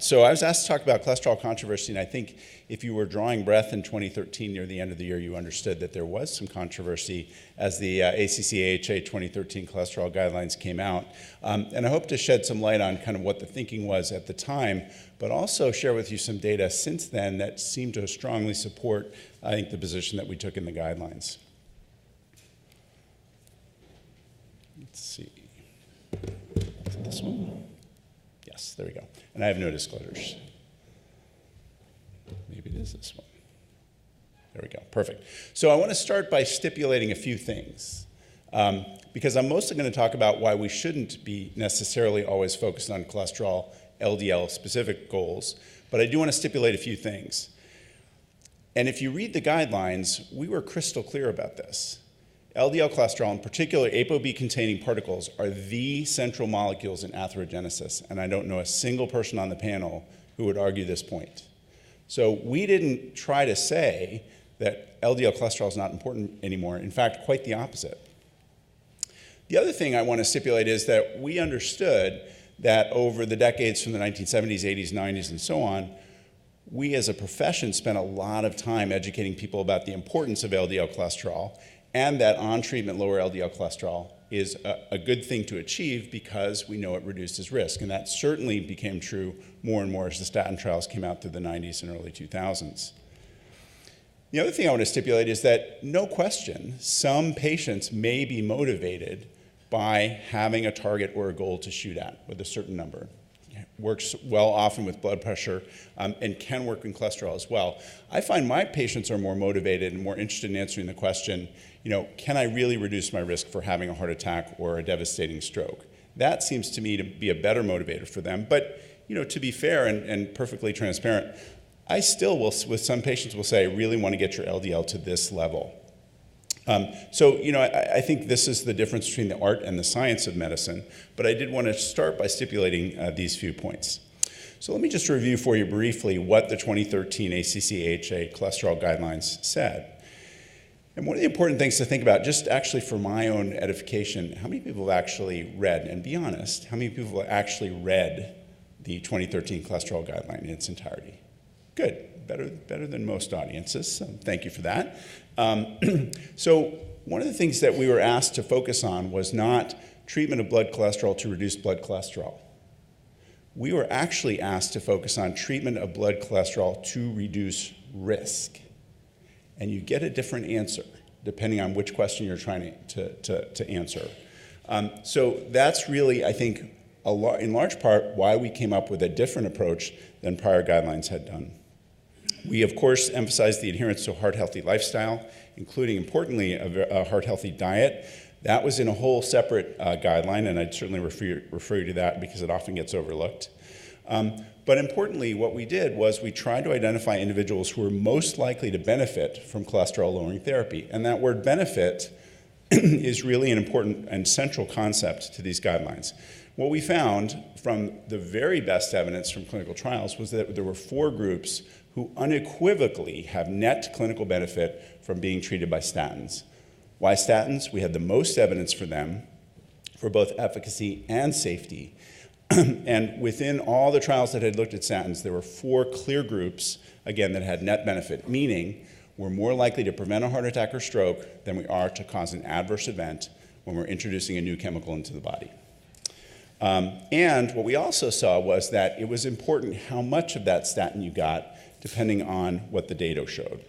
So I was asked to talk about cholesterol controversy, and I think if you were drawing breath in 2013 near the end of the year, you understood that there was some controversy as the ACC-AHA 2013 cholesterol guidelines came out. And I hope to shed some light on kind of what the thinking was at the time, but also share with you some data since then that seem to strongly support, I think, the position that we took in the guidelines. Let's see. Is it this one? Yes, there we go. And I have no disclosures. Maybe it is this one. There we go, perfect. So I want to start by stipulating a few things, because I'm mostly going to talk about why we shouldn't be necessarily always focused on cholesterol, LDL specific goals, but I do want to stipulate a few things. And if you read the guidelines, we were crystal clear about this. LDL cholesterol, in particular ApoB-containing particles, are the central molecules in atherogenesis, and I don't know a single person on the panel who would argue this point. So we didn't try to say that LDL cholesterol is not important anymore. In fact, quite the opposite. The other thing I want to stipulate is that we understood that over the decades from the 1970s, 80s, 90s, and so on, we as a profession spent a lot of time educating people about the importance of LDL cholesterol, and that on-treatment lower LDL cholesterol is a good thing to achieve because we know it reduces risk. And that certainly became true more and more as the statin trials came out through the 90s and early 2000s. The other thing I want to stipulate is that, no question, some patients may be motivated by having a target or a goal to shoot at with a certain number. It works well often with blood pressure and can work in cholesterol as well. I find my patients are more motivated and more interested in answering the question, can I really reduce my risk for having a heart attack or a devastating stroke? That seems to me to be a better motivator for them. But, to be fair and perfectly transparent, I still will, with some patients, will say, I really want to get your LDL to this level. I think this is the difference between the art and the science of medicine, but I did want to start by stipulating these few points. So let me just review for you briefly what the 2013 ACC-AHA cholesterol guidelines said. And one of the important things to think about, just actually for my own edification, how many people have actually read, and be honest, how many people have actually read the 2013 cholesterol guideline in its entirety? Good, better than most audiences, so thank you for that. So one of the things that we were asked to focus on was not treatment of blood cholesterol to reduce blood cholesterol. We were actually asked to focus on treatment of blood cholesterol to reduce risk. And you get a different answer depending on which question you're trying to answer. So that's really, I think, in large part why we came up with a different approach than prior guidelines had done. We, of course, emphasized the adherence to a heart-healthy lifestyle, including, importantly, a heart-healthy diet. That was in a whole separate guideline, and I'd certainly refer you to that because it often gets overlooked. But importantly, what we did was we tried to identify individuals who were most likely to benefit from cholesterol-lowering therapy. And that word benefit is really an important and central concept to these guidelines. What we found from the very best evidence from clinical trials was that there were 4 groups who unequivocally have net clinical benefit from being treated by statins. Why statins? We had the most evidence for them for both efficacy and safety. And within all the trials that had looked at statins, there were 4 clear groups, again, that had net benefit, meaning we're more likely to prevent a heart attack or stroke than we are to cause an adverse event when we're introducing a new chemical into the body. And what we also saw was that it was important how much of that statin you got depending on what the data showed.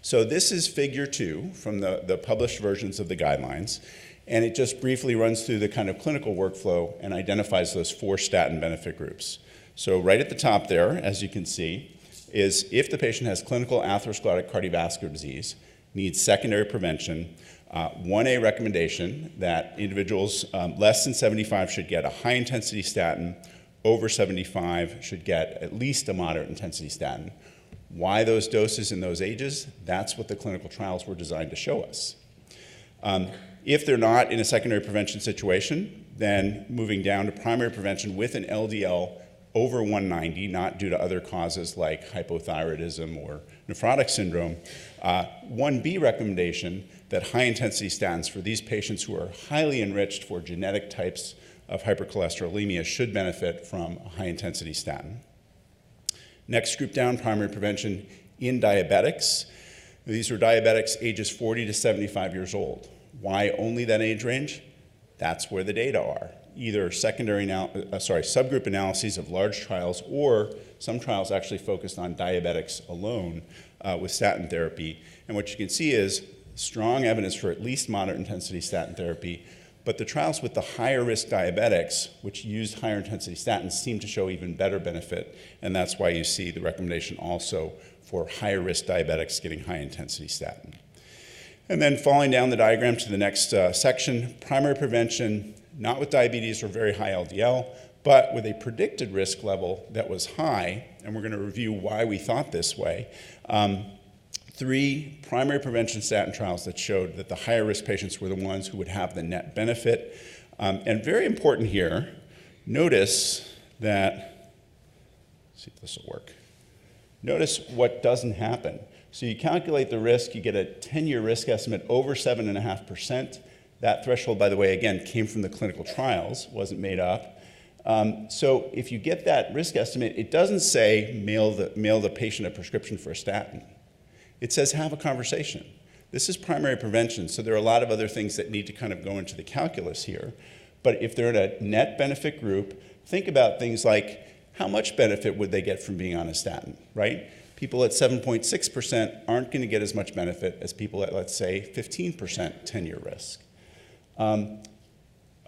So this is figure 2 from the published versions of the guidelines, and it just briefly runs through the kind of clinical workflow and identifies those 4 statin benefit groups. So right at the top there, as you can see, is if the patient has clinical atherosclerotic cardiovascular disease, needs secondary prevention, 1A recommendation that individuals less than 75 should get a high-intensity statin, over 75 should get at least a moderate-intensity statin. Why those doses in those ages? That's what the clinical trials were designed to show us. If they're not in a secondary prevention situation, then moving down to primary prevention with an LDL over 190, not due to other causes like hypothyroidism or nephrotic syndrome. 1B recommendation that high-intensity statins for these patients who are highly enriched for genetic types of hypercholesterolemia should benefit from a high-intensity statin. Next group down, primary prevention in diabetics. These are diabetics ages 40 to 75 years old. Why only that age range? That's where the data are. Either subgroup analyses of large trials, or some trials actually focused on diabetics alone with statin therapy. And what you can see is strong evidence for at least moderate intensity statin therapy, but the trials with the higher risk diabetics, which used higher intensity statins, seem to show even better benefit, and that's why you see the recommendation also for higher risk diabetics getting high intensity statin. And then falling down the diagram to the next section, primary prevention, not with diabetes or very high LDL, but with a predicted risk level that was high, and we're going to review why we thought this way. 3 primary prevention statin trials that showed that the higher risk patients were the ones who would have the net benefit. And very important here, notice that, let's see if this will work. Notice what doesn't happen. So you calculate the risk, you get a 10-year risk estimate over 7.5%. That threshold, by the way, again, came from the clinical trials, wasn't made up. So if you get that risk estimate, it doesn't say mail the patient a prescription for a statin. It says have a conversation. This is primary prevention, so there are a lot of other things that need to kind of go into the calculus here. But if they're in a net benefit group, think about things like how much benefit would they get from being on a statin, right? People at 7.6% aren't going to get as much benefit as people at, let's say, 15% 10-year risk. Are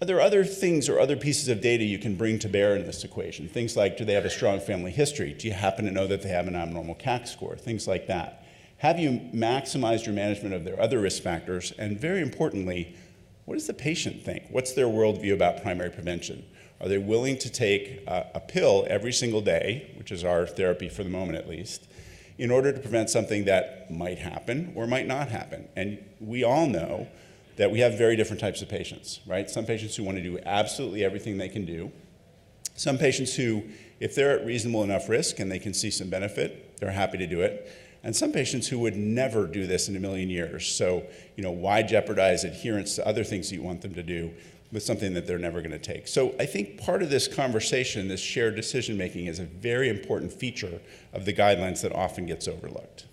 there other things or other pieces of data you can bring to bear in this equation? Things like, do they have a strong family history? Do you happen to know that they have an abnormal CAC score? Things like that. Have you maximized your management of their other risk factors? And very importantly, what does the patient think? What's their worldview about primary prevention? Are they willing to take a pill every single day, which is our therapy for the moment at least, in order to prevent something that might happen or might not happen? And we all know that we have very different types of patients, right? Some patients who want to do absolutely everything they can do. Some patients who, if they're at reasonable enough risk and they can see some benefit, they're happy to do it. And some patients who would never do this in a million years. So, why jeopardize adherence to other things that you want them to do with something that they're never going to take? So I think part of this conversation, this shared decision-making, is a very important feature of the guidelines that often gets overlooked.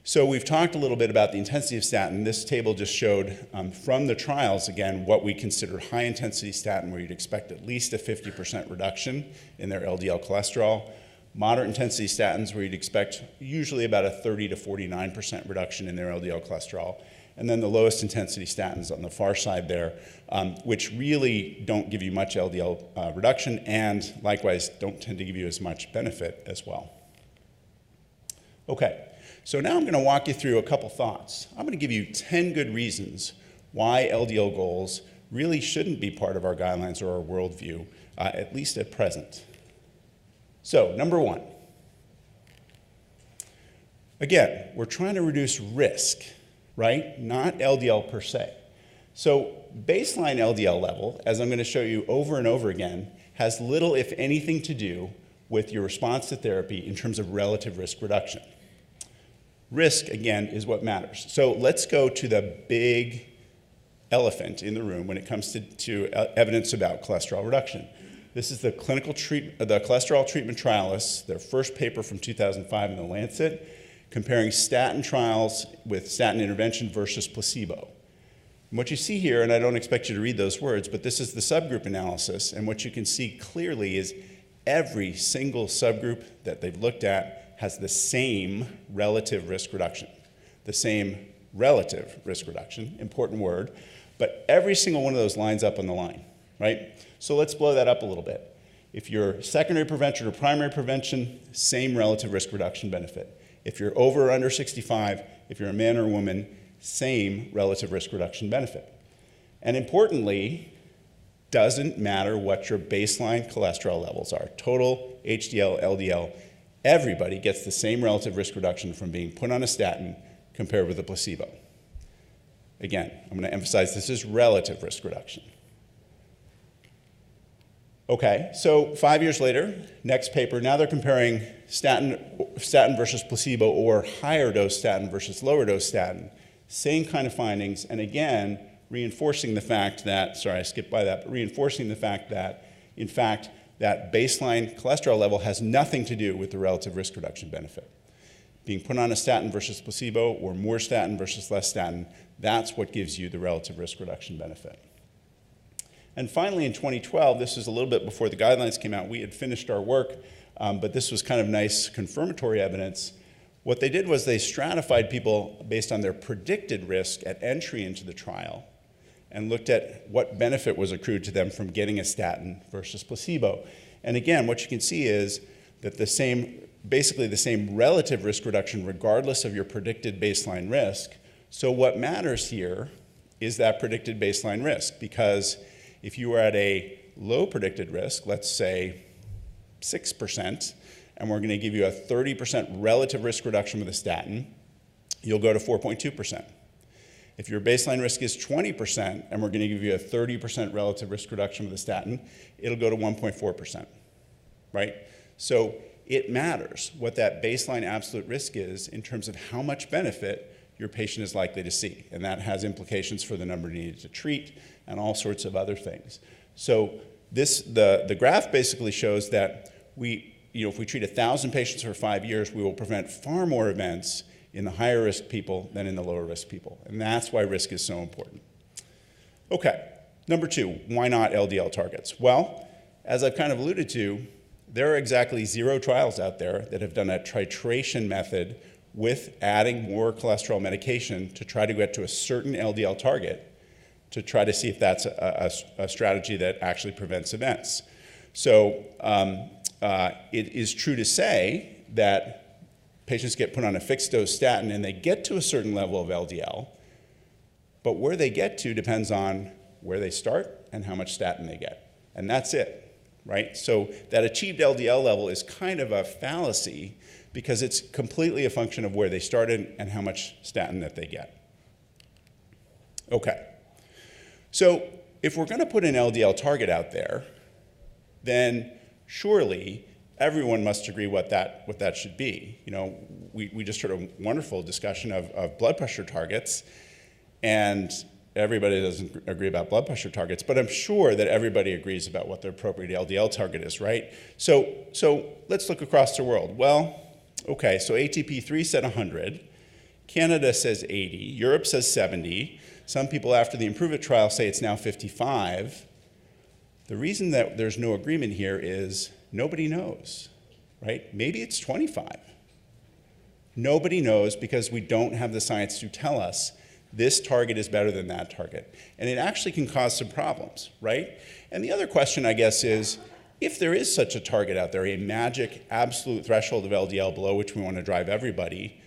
So we've talked a little bit about the intensity of statin. This table just showed from the trials, again, what we consider high-intensity statin, where you'd expect at least a 50% reduction in their LDL cholesterol. Moderate intensity statins, where you'd expect usually about a 30 to 49% reduction in their LDL cholesterol. And then the lowest intensity statins on the far side there, which really don't give you much LDL reduction, and likewise don't tend to give you as much benefit as well. Okay, so now I'm going to walk you through a couple thoughts. I'm going to give you 10 good reasons why LDL goals really shouldn't be part of our guidelines or our worldview, at least at present. So, number 1, again, we're trying to reduce risk, right? Not LDL per se. So, baseline LDL level, as I'm going to show you over and over again, has little, if anything, to do with your response to therapy in terms of relative risk reduction. Risk, again, is what matters. So, let's go to the big elephant in the room when it comes to evidence about cholesterol reduction. This is the the cholesterol treatment trialists, their first paper from 2005 in the Lancet, comparing statin trials with statin intervention versus placebo. And what you see here, and I don't expect you to read those words, but this is the subgroup analysis, and what you can see clearly is every single subgroup that they've looked at has the same relative risk reduction. The same relative risk reduction, important word, but every single one of those lines up on the line, right? So let's blow that up a little bit. If you're secondary prevention or primary prevention, same relative risk reduction benefit. If you're over or under 65, if you're a man or a woman, same relative risk reduction benefit. And importantly, doesn't matter what your baseline cholesterol levels are, total, HDL, LDL, everybody gets the same relative risk reduction from being put on a statin compared with a placebo. Again, I'm going to emphasize this is relative risk reduction. Okay, so 5 years later, next paper, now they're comparing statin versus placebo or higher dose statin versus lower dose statin. Same kind of findings, and again, reinforcing the fact that, sorry, I skipped by that, but reinforcing the fact that, in fact, that baseline cholesterol level has nothing to do with the relative risk reduction benefit. Being put on a statin versus placebo, or more statin versus less statin, that's what gives you the relative risk reduction benefit. And finally, in 2012, this was a little bit before the guidelines came out, we had finished our work, but this was kind of nice confirmatory evidence. What they did was they stratified people based on their predicted risk at entry into the trial and looked at what benefit was accrued to them from getting a statin versus placebo. And again, what you can see is that basically the same relative risk reduction regardless of your predicted baseline risk. So what matters here is that predicted baseline risk, because if you were at a low predicted risk, let's say 6%, and we're going to give you a 30% relative risk reduction with a statin, you'll go to 4.2%. If your baseline risk is 20%, and we're going to give you a 30% relative risk reduction with a statin, it'll go to 1.4%, right? So it matters what that baseline absolute risk is in terms of how much benefit your patient is likely to see. And that has implications for the number needed to treat and all sorts of other things. So the graph basically shows that if we treat 1,000 patients for 5 years, we will prevent far more events in the higher risk people than in the lower risk people. And that's why risk is so important. Okay, number 2, why not LDL targets? Well, as I've kind of alluded to, there are exactly 0 trials out there that have done a titration method with adding more cholesterol medication to try to get to a certain LDL target to try to see if that's a strategy that actually prevents events. So it is true to say that patients get put on a fixed dose statin and they get to a certain level of LDL, but where they get to depends on where they start and how much statin they get. And that's it, right? So that achieved LDL level is kind of a fallacy because it's completely a function of where they started and how much statin that they get. Okay, so if we're going to put an LDL target out there, then surely everyone must agree what that should be. You know, we just heard a wonderful discussion of blood pressure targets, and everybody doesn't agree about blood pressure targets, but I'm sure that everybody agrees about what the appropriate LDL target is, right? So let's look across the world. Well, okay, so ATP3 said 100, Canada says 80, Europe says 70, some people after the IMPROVE-IT trial say it's now 55. The reason that there's no agreement here is nobody knows, right? Maybe it's 25. Nobody knows because we don't have the science to tell us this target is better than that target. And it actually can cause some problems, right? And the other question, I guess, is if there is such a target out there, a magic absolute threshold of LDL below which we want to drive everybody,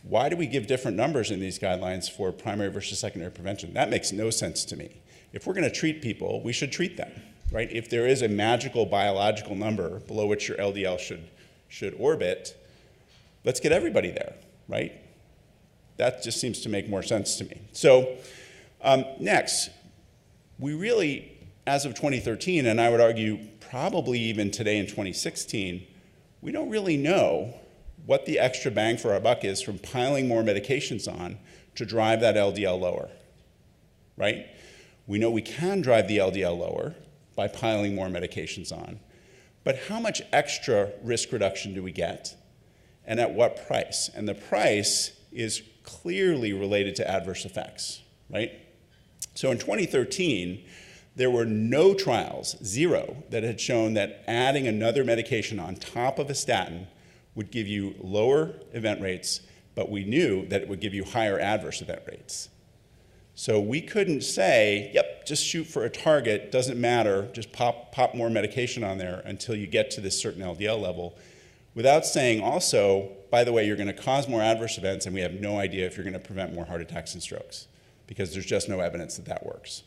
why do we give different numbers in these guidelines for primary versus secondary prevention? That makes no sense to me. If we're going to treat people, we should treat them, right? If there is a magical biological number below which your LDL should orbit, let's get everybody there, right? That just seems to make more sense to me. So next, we really, as of 2013, and I would argue probably even today in 2016, we don't really know what the extra bang for our buck is from piling more medications on to drive that LDL lower, right? We know we can drive the LDL lower by piling more medications on, but how much extra risk reduction do we get, and at what price? And the price is clearly related to adverse effects, right? So in 2013, there were no trials, 0, that had shown that adding another medication on top of a statin would give you lower event rates, but we knew that it would give you higher adverse event rates. So we couldn't say, yep, just shoot for a target, doesn't matter, just pop more medication on there until you get to this certain LDL level, without saying also, by the way, you're going to cause more adverse events, and we have no idea if you're going to prevent more heart attacks and strokes, because there's just no evidence that that works.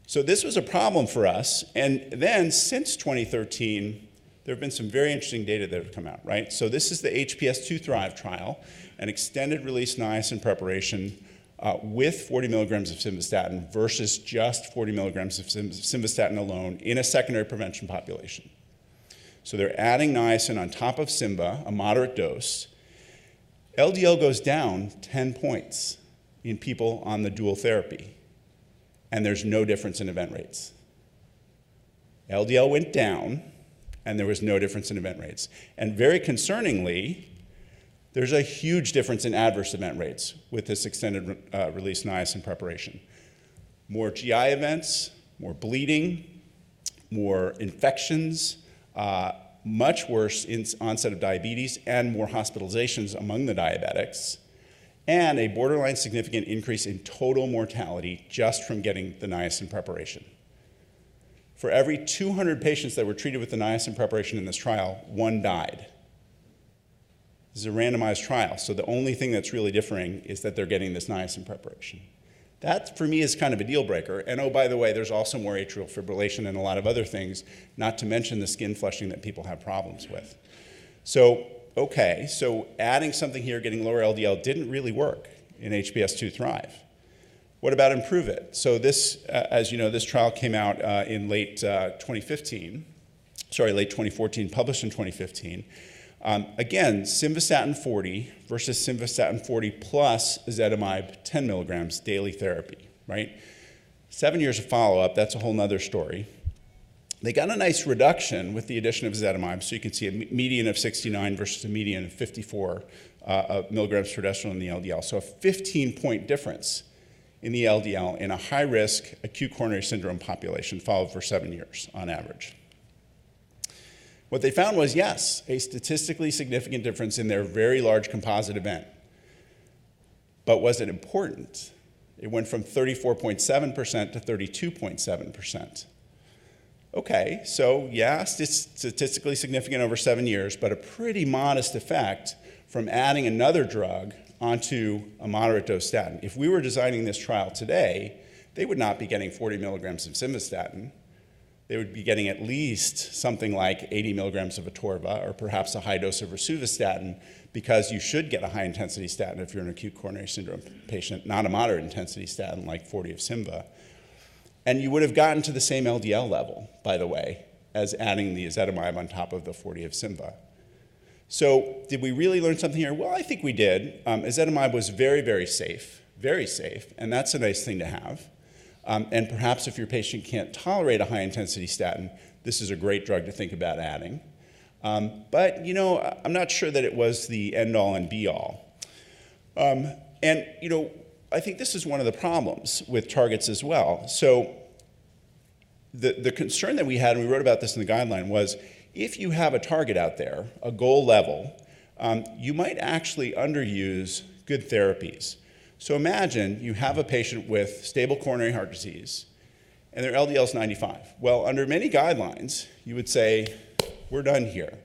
So this was a problem for us, and then since 2013, there have been some very interesting data that have come out, right? So this is the HPS2 Thrive trial, an extended release niacin preparation with 40 milligrams of simvastatin versus just 40 milligrams of simvastatin alone in a secondary prevention population. So they're adding niacin on top of Simva, a moderate dose. LDL goes down 10 points in people on the dual therapy. and there's no difference in event rates. LDL went down, and there was no difference in event rates. And very concerningly, there's a huge difference in adverse event rates with this extended release niacin preparation. More GI events, more bleeding, more infections, much worse onset of diabetes, and more hospitalizations among the diabetics, and a borderline significant increase in total mortality just from getting the niacin preparation. For every 200 patients that were treated with the niacin preparation in this trial, 1 died. This is a randomized trial, so the only thing that's really differing is that they're getting this niacin preparation. That, for me, is kind of a deal breaker. And oh, by the way, there's also more atrial fibrillation and a lot of other things, not to mention the skin flushing that people have problems with. So, okay, so adding something here, getting lower LDL, didn't really work in HBS2 Thrive. What about improve it? So this, as you know, this trial came out in late 2014, published in 2015. Again, simvastatin 40 versus simvastatin 40 plus ezetimibe 10 milligrams daily therapy, right? 7 years of follow-up, that's a whole nother story. They got a nice reduction with the addition of ezetimibe, so you can see a median of 69 versus a median of 54 milligrams per deciliter in the LDL. So a 15-point difference in the LDL in a high-risk acute coronary syndrome population followed for 7 years on average. What they found was, yes, a statistically significant difference in their very large composite event. But was it important? It went from 34.7% to 32.7%. Okay, so yeah, statistically significant over 7 years, but a pretty modest effect from adding another drug onto a moderate dose statin. If we were designing this trial today, they would not be getting 40 milligrams of simvastatin. They would be getting at least something like 80 milligrams of atorva, or perhaps a high dose of rosuvastatin, because you should get a high intensity statin if you're an acute coronary syndrome patient, not a moderate intensity statin like 40 of Simva. And you would have gotten to the same LDL level, by the way, as adding the ezetimibe on top of the 40 of Simva. So did we really learn something here? Well, I think we did. Ezetimibe was very, very safe, and that's a nice thing to have. And perhaps if your patient can't tolerate a high-intensity statin, this is a great drug to think about adding. But, you know, I'm not sure that it was the end-all and be-all. And, you know, I think this is one of the problems with targets as well. So the concern that we had, and we wrote about this in the guideline, was if you have a target out there, a goal level, you might actually underuse good therapies. So imagine you have a patient with stable coronary heart disease, and their LDL is 95. Well, under many guidelines, you would say, we're done here,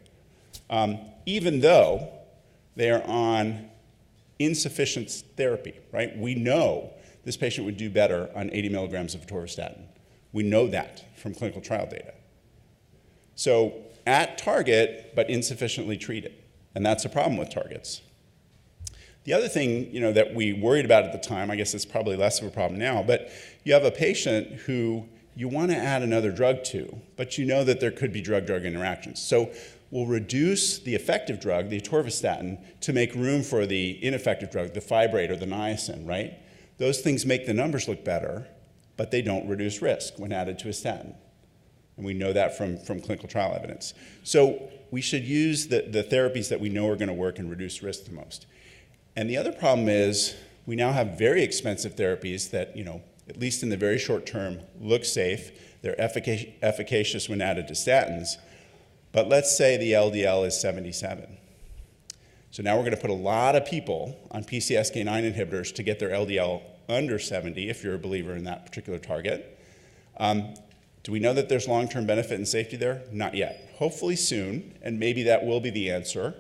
even though they are on insufficient therapy, right? We know this patient would do better on 80 milligrams of atorvastatin. We know that from clinical trial data. So at target, but insufficiently treated, and that's a problem with targets. The other thing, you know, that we worried about at the time, I guess it's probably less of a problem now, but you have a patient who you want to add another drug to, but you know that there could be drug-drug interactions. So we'll reduce the effective drug, the atorvastatin, to make room for the ineffective drug, the fibrate or the niacin, right? Those things make the numbers look better, but they don't reduce risk when added to a statin. And we know that from clinical trial evidence. So we should use the therapies that we know are going to work and reduce risk the most. And the other problem is we now have very expensive therapies that, you know, at least in the very short term, look safe. They're efficacious when added to statins. But let's say the LDL is 77. So now we're going to put a lot of people on PCSK9 inhibitors to get their LDL under 70, if you're a believer in that particular target. Do we know that there's long-term benefit and safety there? Not yet. Hopefully soon, and maybe that will be the answer.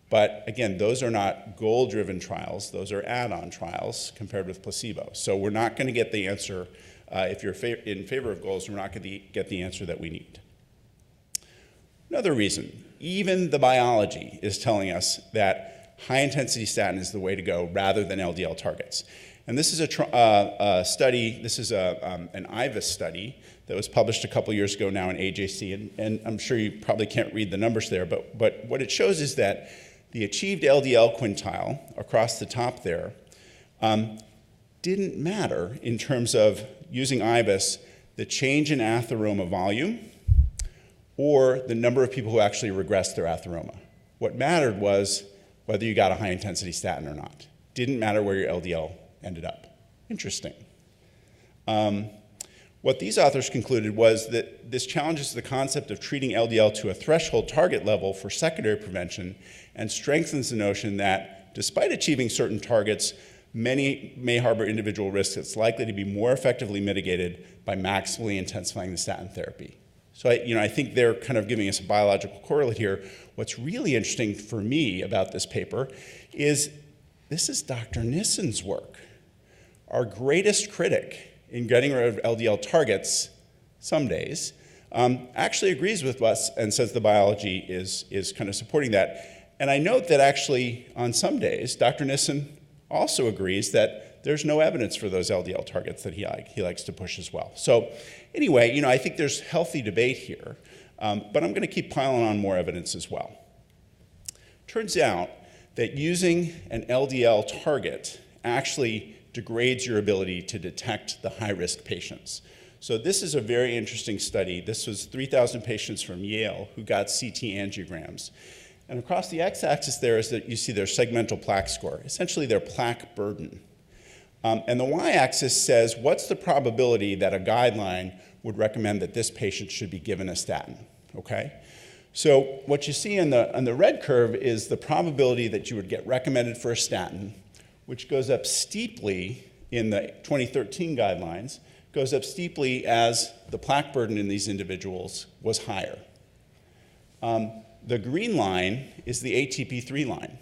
But again, those are not goal-driven trials. Those are add-on trials compared with placebo. So we're not going to get the answer, if you're in favor of goals, we're not going to get the answer that we need. Another reason, even the biology is telling us that high-intensity statin is the way to go rather than LDL targets. And this is a study, this is an IVUS study that was published a couple years ago now in AJC, and I'm sure you probably can't read the numbers there, but what it shows is that the achieved LDL quintile across the top there didn't matter in terms of using IBIS, the change in atheroma volume or the number of people who actually regressed their atheroma. What mattered was whether you got a high-intensity statin or not. Didn't matter where your LDL ended up. Interesting. What these authors concluded was that this challenges the concept of treating LDL to a threshold target level for secondary prevention and strengthens the notion that despite achieving certain targets, many may harbor individual risks that's likely to be more effectively mitigated by maximally intensifying the statin therapy. So I think they're kind of giving us a biological correlate here. What's really interesting for me about this paper is this is Dr. Nissen's work. Our greatest critic in getting rid of LDL targets some days actually agrees with us and says the biology is kind of supporting that. And I note that actually on some days, Dr. Nissen also agrees that there's no evidence for those LDL targets that he likes to push as well. So anyway, I think there's healthy debate here, but I'm going to keep piling on more evidence as well. Turns out that using an LDL target actually degrades your ability to detect the high-risk patients. So this is a very interesting study. This was 3,000 patients from Yale who got CT angiograms. And across the x-axis there is that you see their segmental plaque score, essentially their plaque burden. And the y-axis says what's the probability that a guideline would recommend that this patient should be given a statin, okay? So what you see on the red curve is the probability that you would get recommended for a statin, which goes up steeply in the 2013 guidelines, goes up steeply as the plaque burden in these individuals was higher. The green line is the ATP3 line.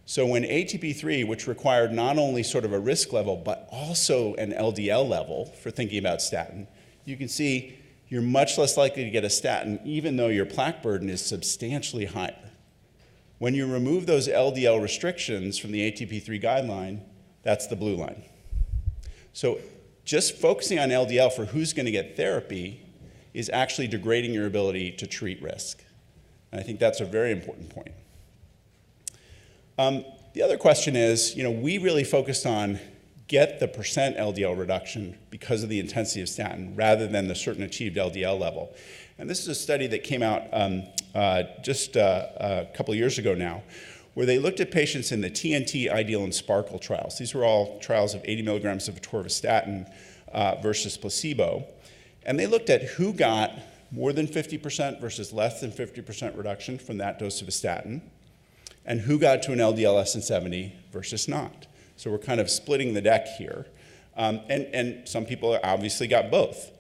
So when ATP3, which required not only sort of a risk level, but also an LDL level for thinking about statin, you can see you're much less likely to get a statin even though your plaque burden is substantially higher. When you remove those LDL restrictions from the ATP3 guideline, that's the blue line. So just focusing on LDL for who's going to get therapy is actually degrading your ability to treat risk. And I think that's a very important point. The other question is, we really focused on get the percent LDL reduction because of the intensity of statin rather than the certain achieved LDL level. And this is a study that came out just a couple of years ago now, where they looked at patients in the TNT, IDEAL, and SPARKLE trials. These were all trials of 80 milligrams of atorvastatin versus placebo. And they looked at who got more than 50% versus less than 50% reduction from that dose of a statin, and who got to an LDL less than 70 versus not. So we're kind of splitting the deck here. And some people obviously got both.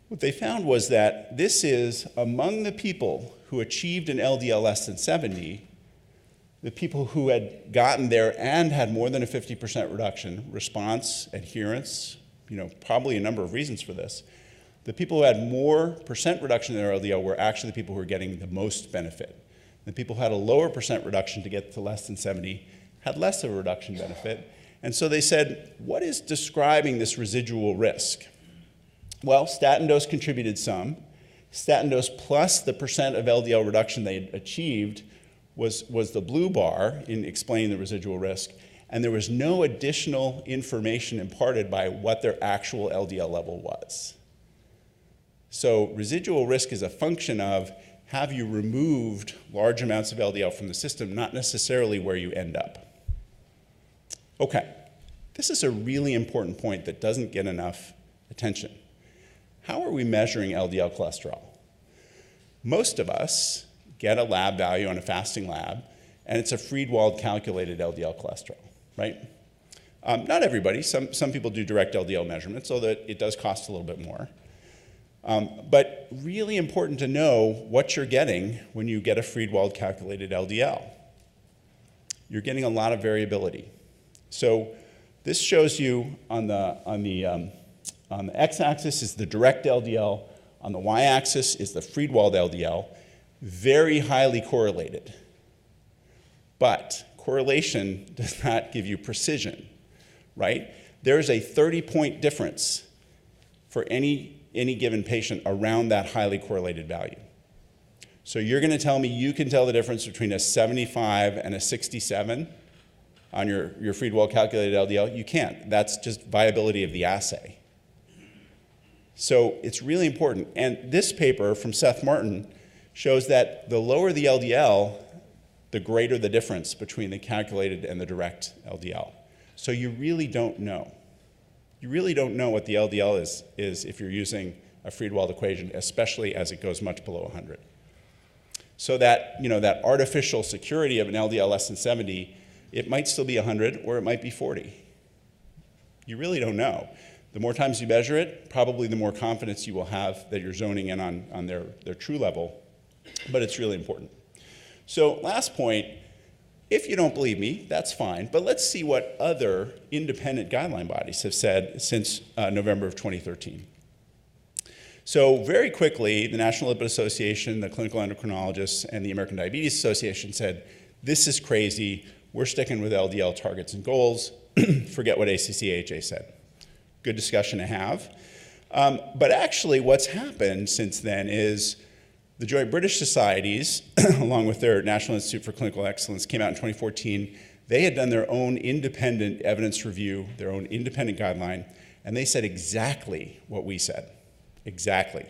What they found was that this is among the people who achieved an LDL less than 70, the people who had gotten there and had more than a 50% reduction, response, adherence, probably a number of reasons for this. The people who had more percent reduction in their LDL were actually the people who were getting the most benefit. The people who had a lower percent reduction to get to less than 70 had less of a reduction benefit. And so they said, what is describing this residual risk? Well, statin dose contributed some. Statin dose plus the percent of LDL reduction they had achieved was the blue bar in explaining the residual risk. And there was no additional information imparted by what their actual LDL level was. So residual risk is a function of have you removed large amounts of LDL from the system, not necessarily where you end up. Okay, this is a really important point that doesn't get enough attention. How are we measuring LDL cholesterol? Most of us get a lab value on a fasting lab, and it's a Friedwald calculated LDL cholesterol, right? Not everybody. Some people do direct LDL measurements, although it does cost a little bit more. But really important to know what you're getting when you get a Friedwald calculated LDL. You're getting a lot of variability. So this shows you on the x-axis is the direct LDL, on the y-axis is the Friedwald LDL, very highly correlated. But correlation does not give you precision, right? There's a 30-point difference for any given patient around that highly correlated value. So you're going to tell me you can tell the difference between a 75 and a 67 on your Friedwald calculated LDL? You can't. That's just viability of the assay. So it's really important. And this paper from Seth Martin shows that the lower the LDL, the greater the difference between the calculated and the direct LDL. So you really don't know. You really don't know what the LDL is if you're using a Friedewald equation, especially as it goes much below 100. So that, that artificial security of an LDL less than 70, it might still be 100 or it might be 40. You really don't know. The more times you measure it, probably the more confidence you will have that you're zoning in on their true level, but it's really important. So last point, if you don't believe me, that's fine, but let's see what other independent guideline bodies have said since November of 2013. So very quickly, the National Lipid Association, the Clinical Endocrinologists, and the American Diabetes Association said, this is crazy, we're sticking with LDL targets and goals, forget what ACC/AHA said. Good discussion to have. But actually what's happened since then is the Joint British Societies, along with their National Institute for Clinical Excellence, came out in 2014. They had done their own independent evidence review, their own independent guideline, and they said exactly what we said. Exactly.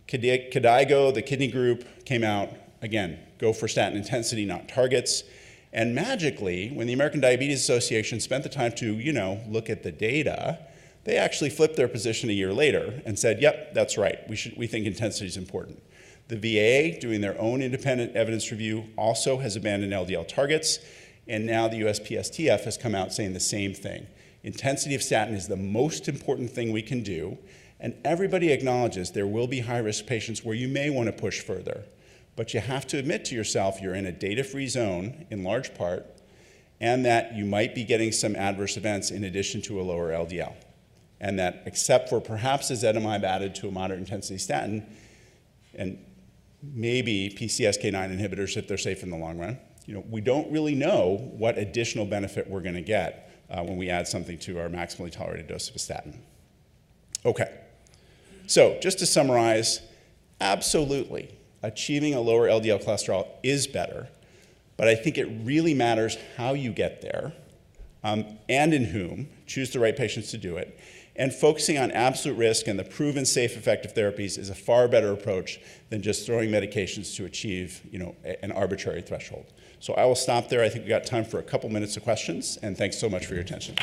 KDIGO, the kidney group, came out, again, go for statin intensity, not targets. And magically, when the American Diabetes Association spent the time to, look at the data, they actually flipped their position a year later and said, yep, that's right, we think intensity is important. The VA, doing their own independent evidence review, also has abandoned LDL targets, and now the USPSTF has come out saying the same thing. Intensity of statin is the most important thing we can do, and everybody acknowledges there will be high-risk patients where you may want to push further, but you have to admit to yourself you're in a data-free zone, in large part, and that you might be getting some adverse events in addition to a lower LDL. And that except for perhaps ezetimibe added to a moderate intensity statin, and maybe PCSK9 inhibitors if they're safe in the long run, we don't really know what additional benefit we're going to get when we add something to our maximally tolerated dose of a statin. Okay, so just to summarize, absolutely, achieving a lower LDL cholesterol is better, but I think it really matters how you get there and in whom. Choose the right patients to do it. And focusing on absolute risk and the proven safe, effective therapies is a far better approach than just throwing medications to achieve, an arbitrary threshold. So I will stop there. I think we got time for a couple minutes of questions, and thanks so much for your attention.